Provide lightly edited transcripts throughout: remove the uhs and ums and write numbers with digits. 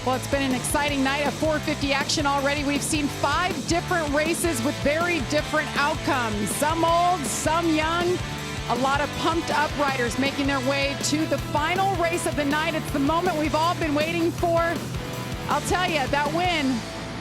Well, it's been an exciting night of 450 action already. We've seen 5 different races with very different outcomes. Some old, some young. A lot of pumped up riders making their way to the final race of the night. It's the moment we've all been waiting for. I'll tell you, that win,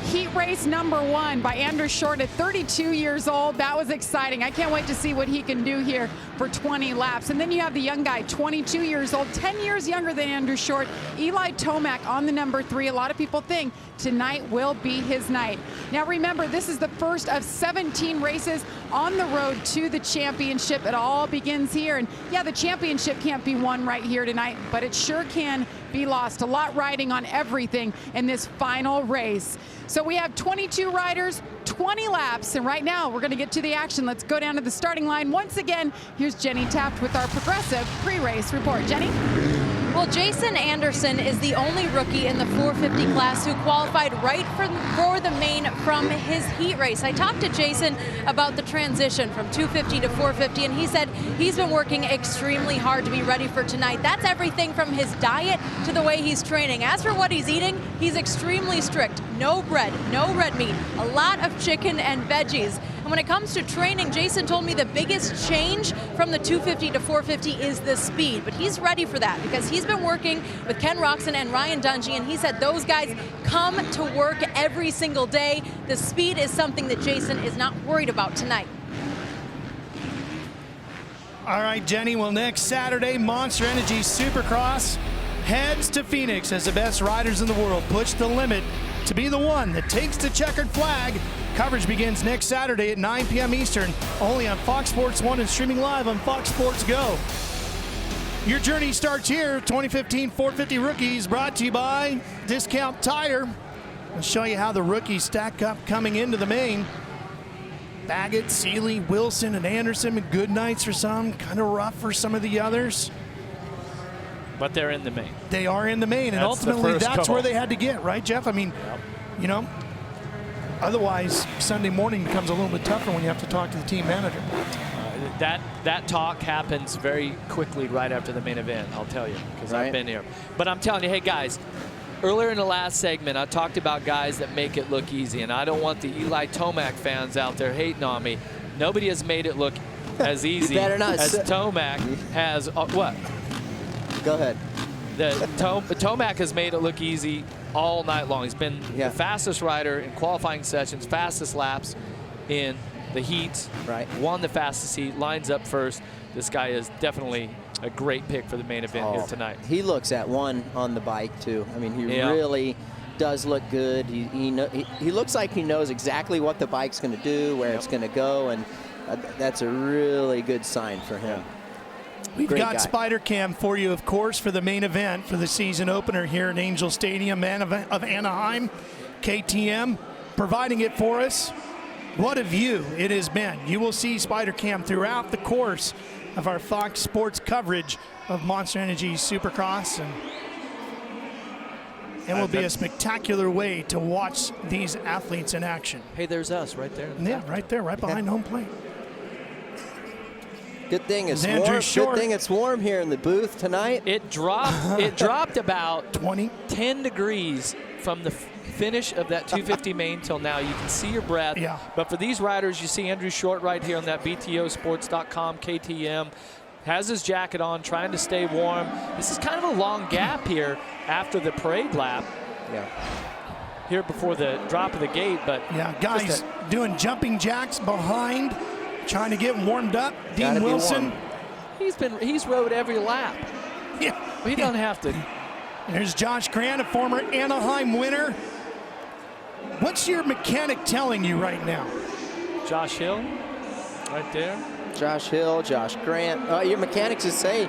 heat race number 1 by Andrew Short at 32 years old. That was exciting. I can't wait to see what he can do here for 20 laps. And then you have the young guy, 22 years old, 10 years younger than Andrew Short, Eli Tomac on the number 3. A lot of people think tonight will be his night. Now remember, this is the first of 17 races on the road to the championship. It all begins here. And yeah, the championship can't be won right here tonight, but it sure can be lost. A lot riding on everything in this final race. So we have 22 riders, 20 laps, and right now we're going to get to the action. Let's go down to the starting line. Once again, here's Jenny Taft with our Progressive pre-race report. Jenny? Well, Jason Anderson is the only rookie in the 450 class who qualified right for the main from his heat race. I talked to Jason about the transition from 250 to 450, and he said he's been working extremely hard to be ready for tonight. That's everything from his diet to the way he's training. As for what he's eating, he's extremely strict. No bread, no red meat, a lot of chicken and veggies. And when it comes to training, Jason told me the biggest change from the 250 to 450 is the speed. But he's ready for that because he's been working with Ken Roczen and Ryan Dungey, and he said those guys come to work every single day. The speed is something that Jason is not worried about tonight. All right, Jenny, well, next Saturday, Monster Energy Supercross heads to Phoenix as the best riders in the world push the limit to be the one that takes the checkered flag. Coverage begins next Saturday at 9 p.m. Eastern, only on Fox Sports 1 and streaming live on Fox Sports Go. Your journey starts here. 2015 450 Rookies brought to you by Discount Tire. I'll show you how the rookies stack up coming into the main. Baggett, Seeley, Wilson, and Anderson. Good nights for some, kind of rough for some of the others. But they're in the main. They are in the main, and ultimately that's where they had to get, right, Jeff? I mean, you know, otherwise Sunday morning becomes a little bit tougher when you have to talk to the team manager. That talk happens very quickly right after the main event, I'll tell you, because I've been here. But I'm telling you, hey, guys, earlier in the last segment, I talked about guys that make it look easy, and I don't want the Eli Tomac fans out there hating on me. Nobody has made it look as easy as Tomac has. What? Go ahead. Tomac has made it look easy all night long. He's been the fastest rider in qualifying sessions, fastest laps in the heats, won the fastest heat, lines up first. This guy is definitely a great pick for the main event here tonight. He looks at one on the bike, too. I mean, he really does look good. He looks like he knows exactly what the bike's going to do, where it's going to go, and that's a really good sign for him. We've got Spider Cam for you, of course, for the main event for the season opener here at Angel Stadium of Anaheim. KTM providing it for us. What a view it has been. You will see Spider Cam throughout the course of our Fox Sports coverage of Monster Energy Supercross, and it will be a spectacular way to watch these athletes in action. Hey, there's us right there. Yeah, right there, right behind home plate. Good thing it's warm. Good thing it's warm here in the booth tonight. It dropped. It dropped about 10 degrees from the finish of that 250 main till now. You can see your breath. Yeah. But for these riders, you see Andrew Short right here on that BTOsports.com KTM. Has his jacket on, trying to stay warm. This is kind of a long gap here after the parade lap. Here before the drop of the gate, but guys doing jumping jacks behind, trying to get warmed up. Dean Wilson, he's rode every lap. Yeah, he doesn't have to. There's Josh Grant, a former Anaheim winner. What's your mechanic telling you right now? Josh Hill, right there. Josh Hill, Josh Grant. Your mechanics just say,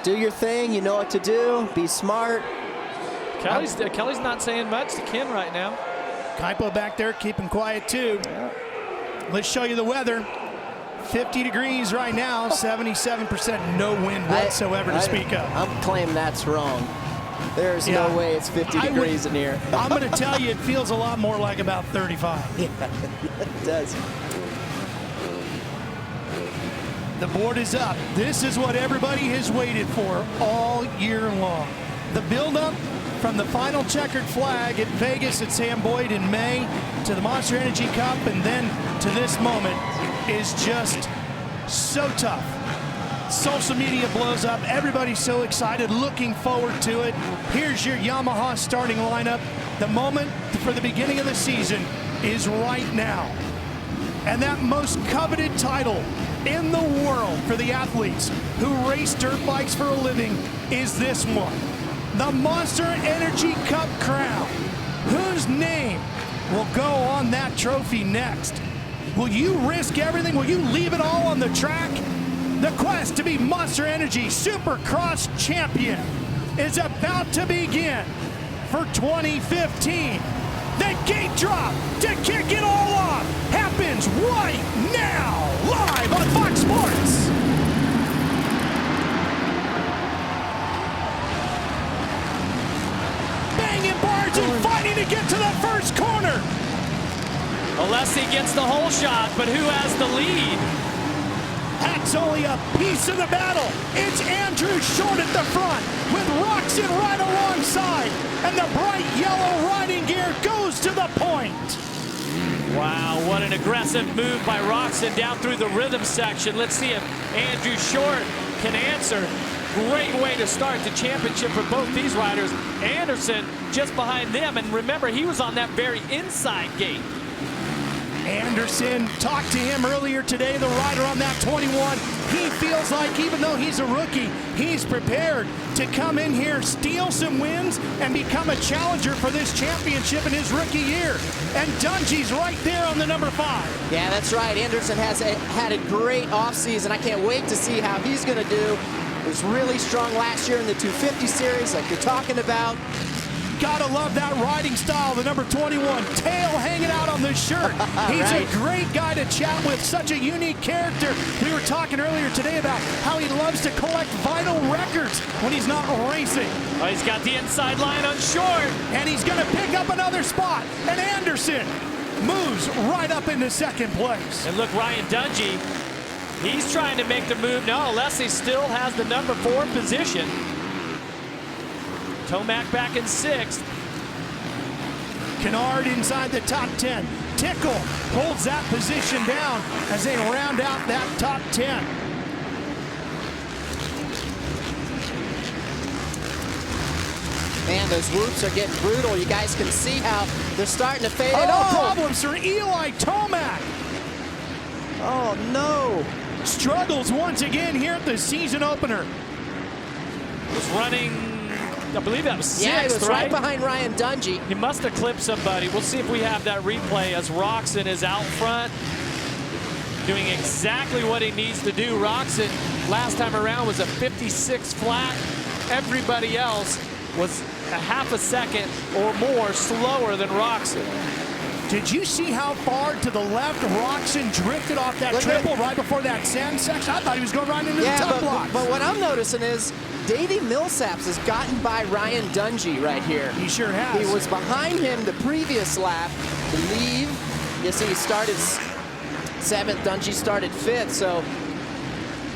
do your thing. You know what to do. Be smart. Kelly's not saying much to Ken right now. Kaipo back there keeping quiet too. Let's show you the weather. 50 degrees right now, 77%, no wind whatsoever to speak of. I'm claiming that's wrong. There's no way it's 50 degrees in here. I'm going to tell you, it feels a lot more like about 35. Yeah, it does. The board is up. This is what everybody has waited for all year long. The build-up From the final checkered flag at Vegas at Sam Boyd in May to the Monster Energy Cup and then to this moment is just so tough. Social media blows up. Everybody's so excited, looking forward to it. Here's your Yamaha starting lineup. The moment for the beginning of the season is right now. And that most coveted title in the world for the athletes who race dirt bikes for a living is this one. The Monster Energy Cup crown. Whose name will go on that trophy next? Will you risk everything? Will you leave it all on the track? The quest to be Monster Energy Supercross champion is about to begin for 2015. The gate drop to kick it all off happens right now, live on Fox Sports. Banging bars and fighting to get to the first corner. Alessi gets the whole shot, but who has the lead? That's only a piece of the battle. It's Andrew Short at the front with Roczen right alongside. And the bright yellow riding gear goes to the point. Wow, what an aggressive move by Roczen down through the rhythm section. Let's see if Andrew Short can answer. Great way to start the championship for both these riders. Anderson just behind them. And remember, he was on that very inside gate. Anderson, talked to him earlier today, the rider on that 21. He feels like even though he's a rookie, he's prepared to come in here, steal some wins, and become a challenger for this championship in his rookie year. And Dungey's right there on the number 5. Yeah, that's right. Anderson has had a great offseason. I can't wait to see how he's going to do. He was really strong last year in the 250 series, like you're talking about. Gotta love that riding style, the number 21, tail hanging out on the shirt. He's right. A great guy to chat with, such a unique character. We were talking earlier today about how he loves to collect vinyl records when he's not racing. Oh, he's got the inside line on Short. And he's gonna pick up another spot. And Anderson moves right up into second place. And look, Ryan Dungey, he's trying to make the move. No, Alessi still has the number 4 position. Tomac back in 6th. Kennard inside the top 10. Tickle holds that position down as they round out that top 10. Man, those whoops are getting brutal. You guys can see how they're starting to fade. Problems for Eli Tomac. Oh, no. Struggles once again here at the season opener. Was running, I believe that was 6th, yeah, he was right behind Ryan Dungey. He must have clipped somebody. We'll see if we have that replay as Roczen is out front, doing exactly what he needs to do. Roczen, last time around, was a 56 flat. Everybody else was a half a second or more slower than Roczen. Did you see how far to the left Roczen drifted off that triple right before that sand section? I thought he was going right into the top block. But what I'm noticing is Davey Millsaps has gotten by Ryan Dungey right here. He sure has. He was behind him the previous lap to leave. You see he started 7th, Dungey started 5th, so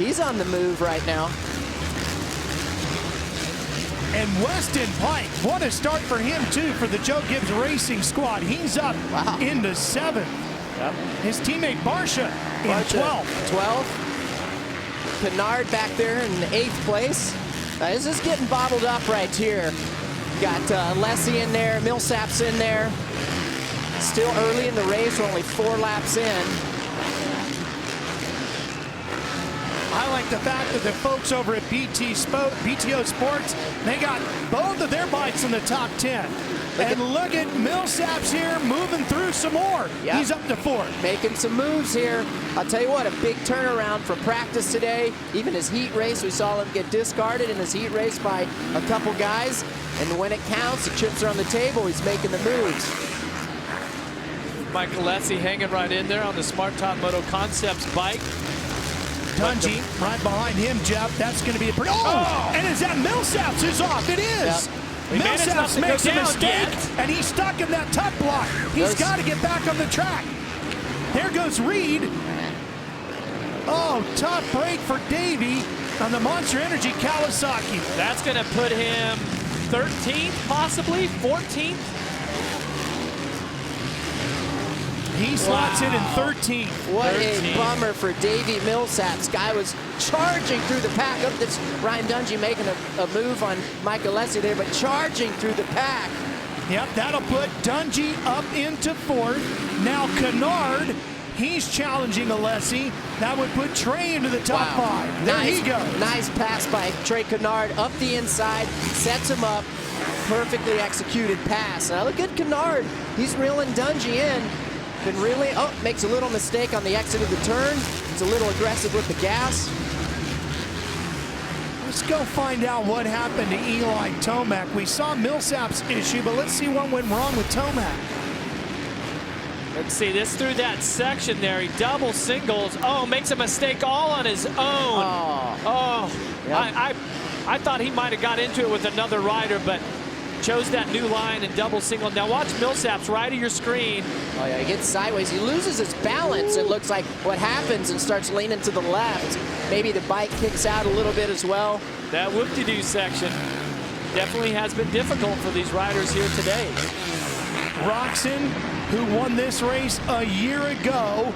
he's on the move right now. And Weston Pike, what a start for him too for the Joe Gibbs Racing squad. He's up into 7th. Yep. His teammate Barsha in 12th. 12th. Kennard back there in 8th place. This is getting bottled up right here. Got Alessi in there, Millsaps in there. Still early in the race, we're only 4 laps in. I like the fact that the folks over at BTO Sports, they got both of their bikes in the top 10. And look at Millsaps here moving through some more. Yep. He's up to 4th. Making some moves here. I'll tell you what, a big turnaround from practice today. Even his heat race, we saw him get discarded in his heat race by a couple guys. And when it counts, the chips are on the table. He's making the moves. Mike Alessi hanging right in there on the Smart Top Moto Concepts bike. Dungey right behind him, Jeff. That's going to be a pretty... Oh! And is that Millsaps is off? It is. Yep. Millsaps makes a mistake, and he's stuck in that top block. He's got to get back on the track. There goes Reed. Oh, tough break for Davey on the Monster Energy Kawasaki. That's going to put him 13th, possibly 14th. He slots in 13th. What a bummer for Davey Millsap. This guy was charging through the pack. Up this Ryan Dungey making a move on Mike Alessi there, but charging through the pack. Yep, that'll put Dungey up into 4th. Now Kennard, he's challenging Alessi. That would put Trey into the top 5. There he goes. Nice pass by Trey Kennard up the inside, sets him up. Perfectly executed pass. Now look at Kennard. He's reeling Dungey in. Been really, makes a little mistake on the exit of the turn. He's a little aggressive with the gas. Let's go find out what happened to Eli Tomac. We saw Millsap's issue, but let's see what went wrong with Tomac. Let's see, this through that section there. He double singles. Oh, makes a mistake all on his own. Yep. I thought he might have got into it with another rider, but chose that new line and double single. Now watch Millsap's right of your screen. Oh yeah, he gets sideways. He loses his balance, it looks like, what happens, and starts leaning to the left. Maybe the bike kicks out a little bit as well. That whoop-de-doo section definitely has been difficult for these riders here today. Roczen, who won this race a year ago,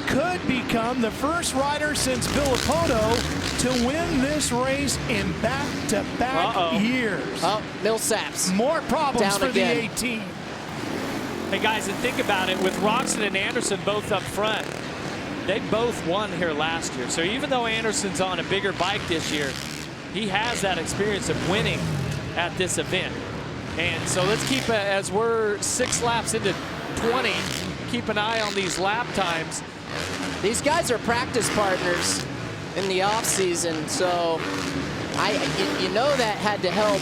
could become the first rider since Villapoto to win this race in back-to-back years. Oh, Millsaps. More problems down for again. the 18. Hey guys, and think about it, with Roczen and Anderson both up front, they both won here last year. So even though Anderson's on a bigger bike this year, he has that experience of winning at this event. And so let's keep, as we're 6 laps into 20, keep an eye on these lap times. These guys are practice partners in the off season, so you know that had to help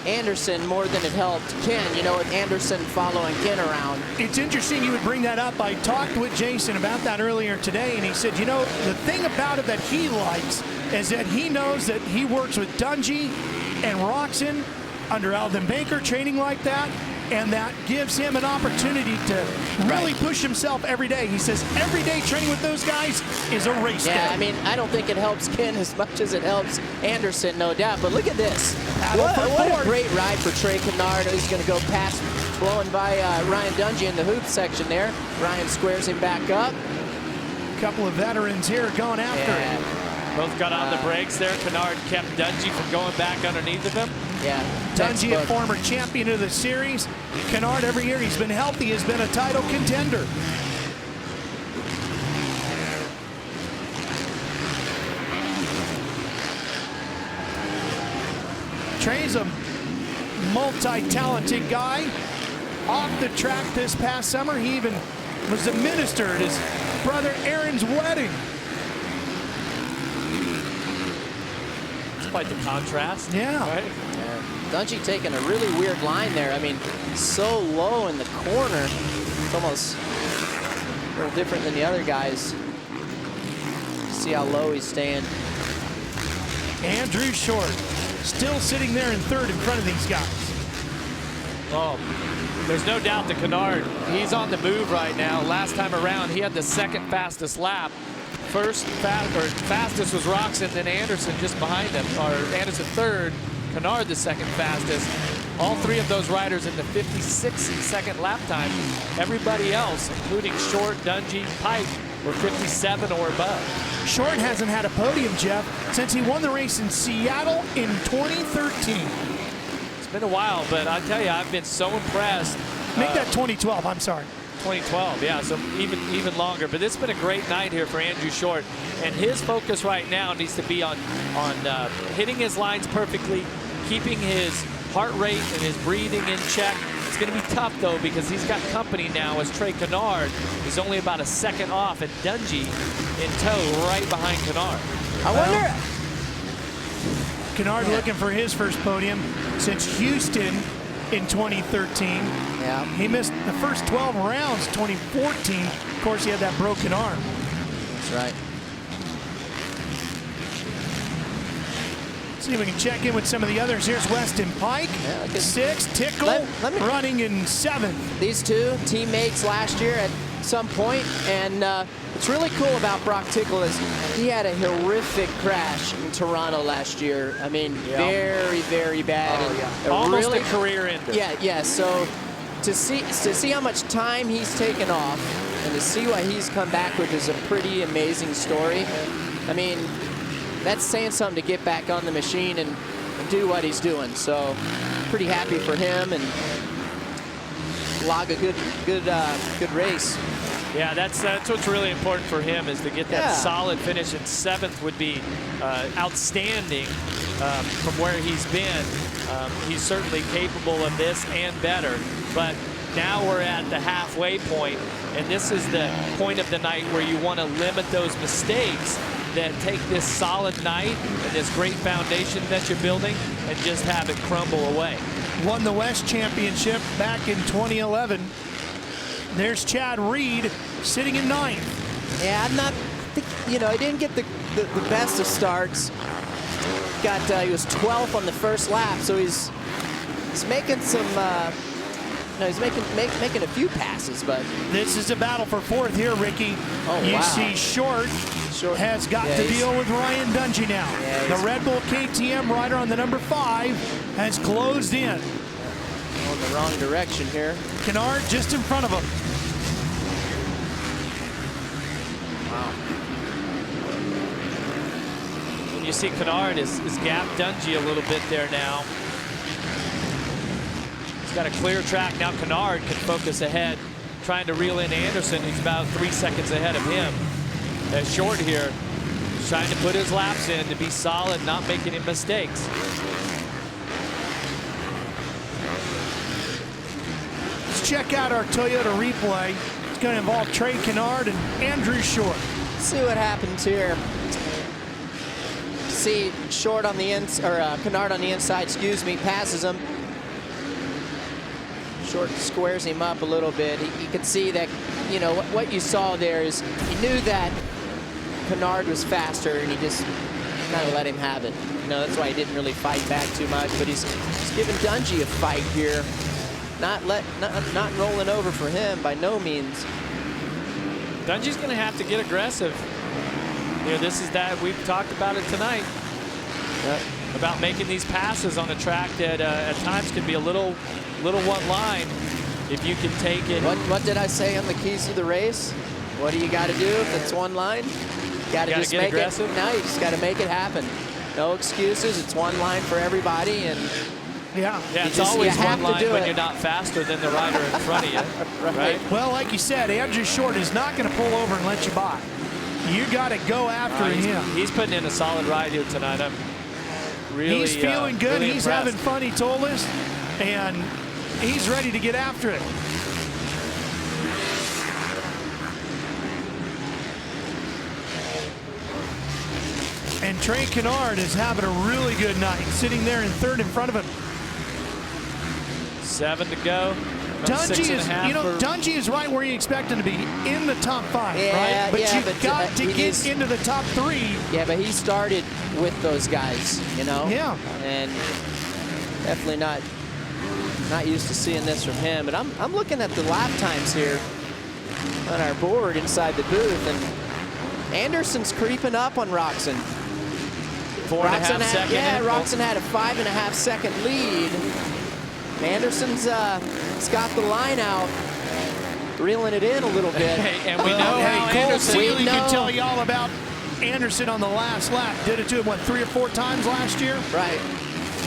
Anderson more than it helped Ken, you know, with Anderson following Ken around. It's interesting you would bring that up. I talked with Jason about that earlier today, and he said, you know, the thing about it that he likes is that he knows that he works with Dungey and Roczen under Alden Baker training like that, and that gives him an opportunity to really push himself every day. He says every day training with those guys is a race day. I mean, I don't think it helps Ken as much as it helps Anderson, no doubt. But look at this. What a great ride for Trey Kennard. He's going to go past, blowing by Ryan Dungey in the hoop section there. Ryan squares him back up. A couple of veterans here going after him. Both got on the brakes there. Kennard kept Dungey from going back underneath of him. Yeah. Dungey, a former champion of the series. Kennard, every year he's been healthy, has been a title contender. Trey's a multi-talented guy. Off the track this past summer, he even was a minister at his brother Aaron's wedding. Quite the contrast. Yeah. Right? Yeah. Dungey taking a really weird line there. I mean, so low in the corner. It's almost a little different than the other guys. See how low he's staying. Andrew Short still sitting there in 3rd in front of these guys. Well, there's no doubt that Kennard, he's on the move right now. Last time around, he had the 2nd fastest lap. Fastest was Roczen, then Anderson just behind him, or Anderson 3rd, Kennard the 2nd fastest. All 3 of those riders in the 56-second lap time. Everybody else, including Short, Dungey, Pike, were 57 or above. Short hasn't had a podium, Jeff, since he won the race in Seattle in 2013. It's been a while, but I tell you, I've been so impressed. Make that 2012, I'm sorry. 2012, yeah, so even longer. But it's been a great night here for Andrew Short, and his focus right now needs to be on hitting his lines perfectly, keeping his heart rate and his breathing in check. It's going to be tough though, because he's got company now as Trey Kennard is only about a 2nd off, and Dungey in tow right behind Kennard. I wonder. Kennard looking for his first podium since Houston in 2013. Yeah. He missed the first 12 rounds 2014. Of course, he had that broken arm. That's right. See if we can check in with some of the others. Here's Weston Pike, 6th, Tickle running in 7th. These two teammates last year at some point. And what's really cool about Brock Tickle is he had a horrific crash in Toronto last year. I mean, very, very bad. Oh, almost really, a career ender. Yeah. So to see how much time he's taken off and to see what he's come back with is a pretty amazing story. I mean, that's saying something to get back on the machine and do what he's doing. So pretty happy for him and log a good race. Yeah, that's what's really important for him, is to get that solid finish. And 7th would be outstanding from where he's been. He's certainly capable of this and better. But now we're at the halfway point, and this is the point of the night where you want to limit those mistakes that take this solid night and this great foundation that you're building and just have it crumble away. Won the West Championship back in 2011. There's Chad Reed sitting in 9th. Yeah, I'm not, he didn't get the best of starts. He was 12th on the first lap, so he's making some, he's making a few passes, but. This is a battle for 4th here, Ricky. Oh, you wow. see Short has got to deal with Ryan Dungey now. Yeah, the Red Bull KTM rider on the number 5 has closed in. On the wrong direction here. Kennard just in front of him. Wow. And you see Kennard is gapped Dungey a little bit there now. He's got a clear track. Now Kennard can focus ahead, trying to reel in Anderson, who's about 3 seconds ahead of him. Short here, trying to put his laps in to be solid, not making any mistakes. Let's check out our Toyota replay. It's going to involve Trey Kennard and Andrew Short. See what happens here. See Short on the Kennard on the inside, passes him. Short squares him up a little bit. You can see that, what you saw there is he knew that Kennard was faster, and he just kind of let him have it. That's why he didn't really fight back too much, but he's giving Dungey a fight here. Not rolling over for him by no means. Dungey's going to have to get aggressive. This is that we've talked about it tonight. About making these passes on a track that at times can be a little one line. If you can take it. What did I say on the keys to the race? What do you got to do if it's one line? You got to just make aggressive. it. No, you just got to make it happen. No excuses. It's one line for everybody, and it's always one line when you're not faster than the rider in front of you. right? Well, like you said, Andrew Short is not going to pull over and let you by. You got to go after him. He's putting in a solid ride here tonight. I'm really He's feeling good. Really he's impressed. having fun, he told us, and he's ready to get after it. And Trey Kennard is having a really good night, sitting there in 3rd in front of him. 7 to go. Dungey is right where you expect him to be, in the top 5, right? But you've got to get into the top 3. Yeah, but he started with those guys, Yeah. And definitely not used to seeing this from him. But I'm looking at the lap times here on our board inside the booth, and Anderson's creeping up on Roxon. 4.5 seconds. Yeah, Roxon had a 5.5 second lead. Anderson's got the line out, reeling it in a little bit. And we know how Anderson. We can tell you all about Anderson on the last lap. Did it to him, 3 or 4 times last year? Right.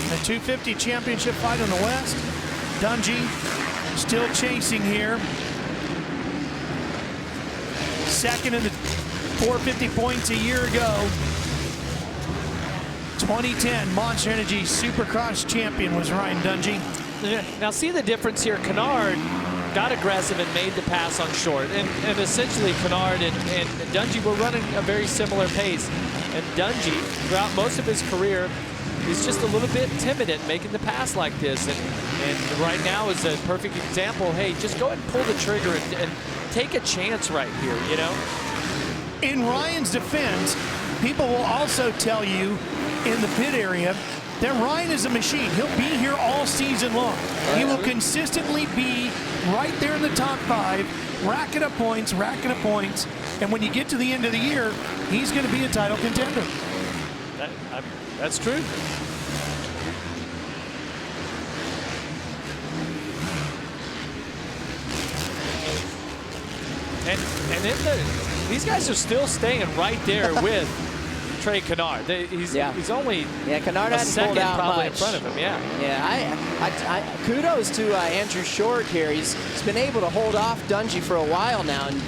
The 250 championship fight in the West. Dungey still chasing here. 2nd in the 450 points a year ago. 2010 Monster Energy Supercross champion was Ryan Dungey. Now see the difference here. Kennard got aggressive and made the pass on Short. And essentially Kennard and Dungey were running a very similar pace. And Dungey, throughout most of his career, is just a little bit timid at making the pass like this. And right now is a perfect example. Hey, just go ahead and pull the trigger and take a chance right here, In Ryan's defense, people will also tell you in the pit area then Ryan is a machine. He'll be here all season long. He will consistently be right there in the top 5, racking up points, and when you get to the end of the year, he's going to be a title contender. That's true. And these guys are still staying right there with Trey Canard. He's only Canard a hasn't second pulled out probably much. in front of him. I kudos to Andrew Short here. He's been able to hold off Dungey for a while now, and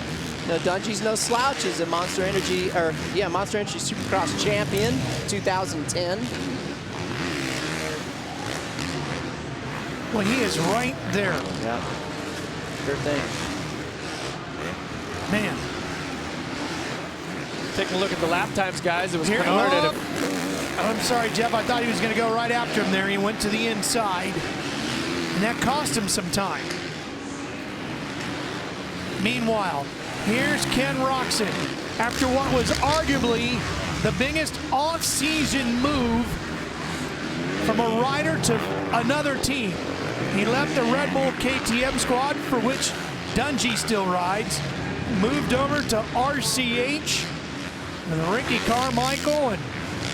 Dungey's no slouch. He's a Monster Energy Supercross champion, 2010. Well, he is right there. Yeah, sure thing. Man. Taking a look at the lap times, guys. It was Canard at I'm sorry, Jeff. I thought he was going to go right after him there. He went to the inside, and that cost him some time. Meanwhile, here's Ken Roczen. After what was arguably the biggest off-season move from a rider to another team. He left the Red Bull KTM squad, for which Dungey still rides, moved over to RCH with Ricky Carmichael and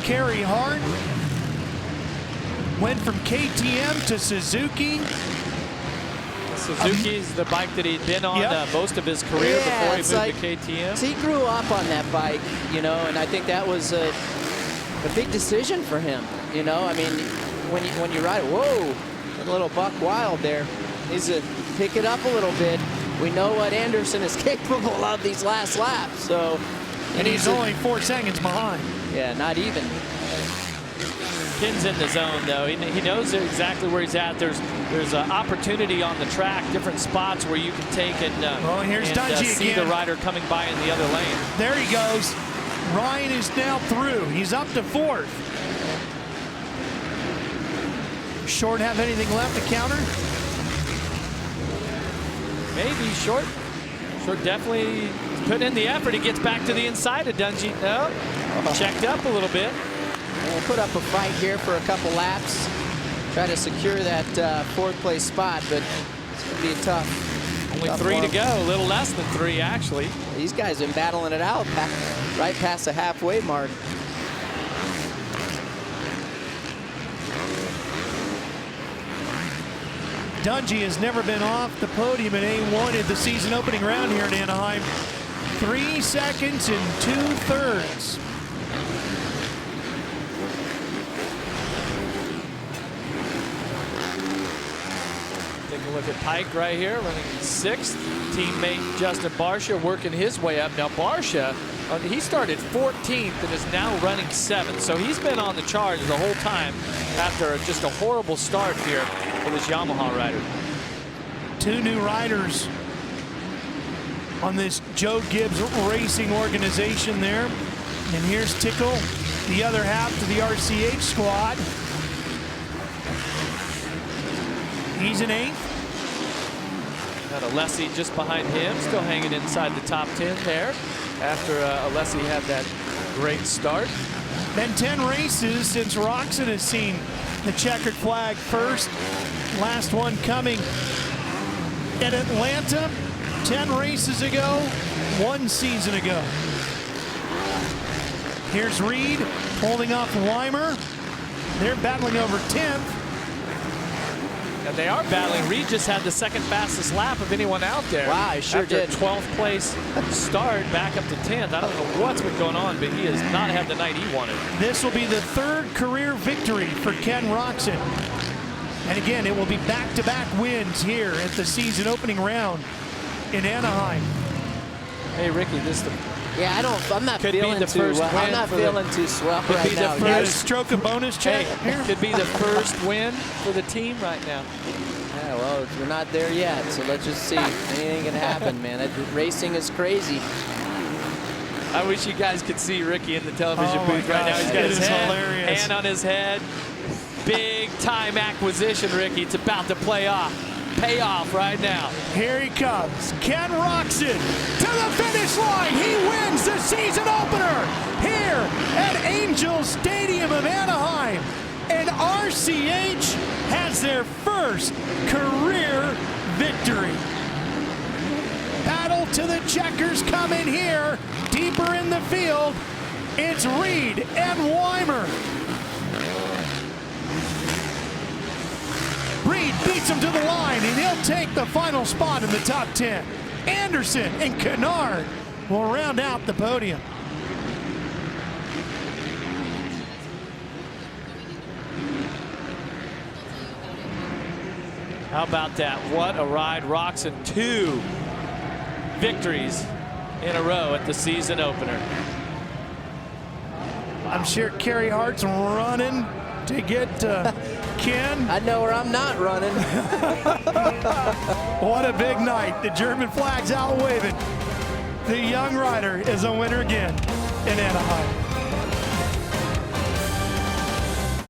Kerry Hart. Went from KTM to Suzuki. Suzuki's the bike that he'd been on most of his career before he moved to KTM. He grew up on that bike, and I think that was a big decision for him. I mean, when you ride it, whoa, a little buck wild there. Needs to pick it up a little bit. We know what Anderson is capable of these last laps. So, and he's only 4 seconds behind. Yeah, not even. Ken's in the zone, though. He knows exactly where he's at. There's an opportunity on the track, different spots where you can take and, here's Dungey see again. the rider coming by in the other lane. There he goes. Ryan is now through. He's up to 4th. Short have anything left to counter? Maybe Short definitely put in the effort. He gets back to the inside of Dungey. No, checked up a little bit. We'll put up a fight here for a couple laps. Try to secure that 4th place spot, but it's going to be tough. Only 3 to go, a little less than 3 actually. These guys have been battling it out right past the halfway mark. Dungey has never been off the podium in A1 in the season opening round here in Anaheim. 3 seconds and 2/3. Take a look at Pike right here, running 6th. Teammate Justin Barsha working his way up. Now Barsha, he started 14th and is now running 7th. So he's been on the charge the whole time after just a horrible start here for this Yamaha rider. 2 new riders on this Joe Gibbs Racing organization there. And here's Tickle, the other half to the RCH squad. He's in 8th. Got Alessi just behind him, still hanging inside the top 10 there after Alessi had that great start. Been 10 races since Roczen has seen the checkered flag first. Last one coming in Atlanta 10 races ago, 1 season ago. Here's Reed holding off Weimer. They're battling over 10th. And they are battling. Reed just had the 2nd fastest lap of anyone out there. Wow, he sure after did. a 12th place start back up to 10th. I don't know what's been going on, but he has not had the night he wanted. This will be the 3rd career victory for Ken Roczen. And again, it will be back-to-back wins here at the season opening round in Anaheim. Hey, Ricky, this I'm not feeling too well. I'm not feeling too swell right now. First stroke of bonus check. Hey, could be the first win for the team right now. Yeah, well, we're not there yet, so let's just see. Anything can happen, man. Racing is crazy. I wish you guys could see Ricky in the television booth right now. He's got his hand on his head. Big time acquisition, Ricky. It's about to pay off right now. Here he comes, Ken Roczen to the finish line. He wins the season opener here at Angel Stadium of Anaheim. and RCH has their first career victory. Battle to the checkers coming here, deeper in the field. It's Reed and Weimer. Reed beats him to the line, and he'll take the final spot in the top 10. Anderson and Kennard will round out the podium. How about that? What a ride. Roczen 2 victories in a row at the season opener. I'm sure Carey Hart's running to get Ken. I know where I'm not running. What a big night. The German flag's out waving. The young rider is a winner again in Anaheim.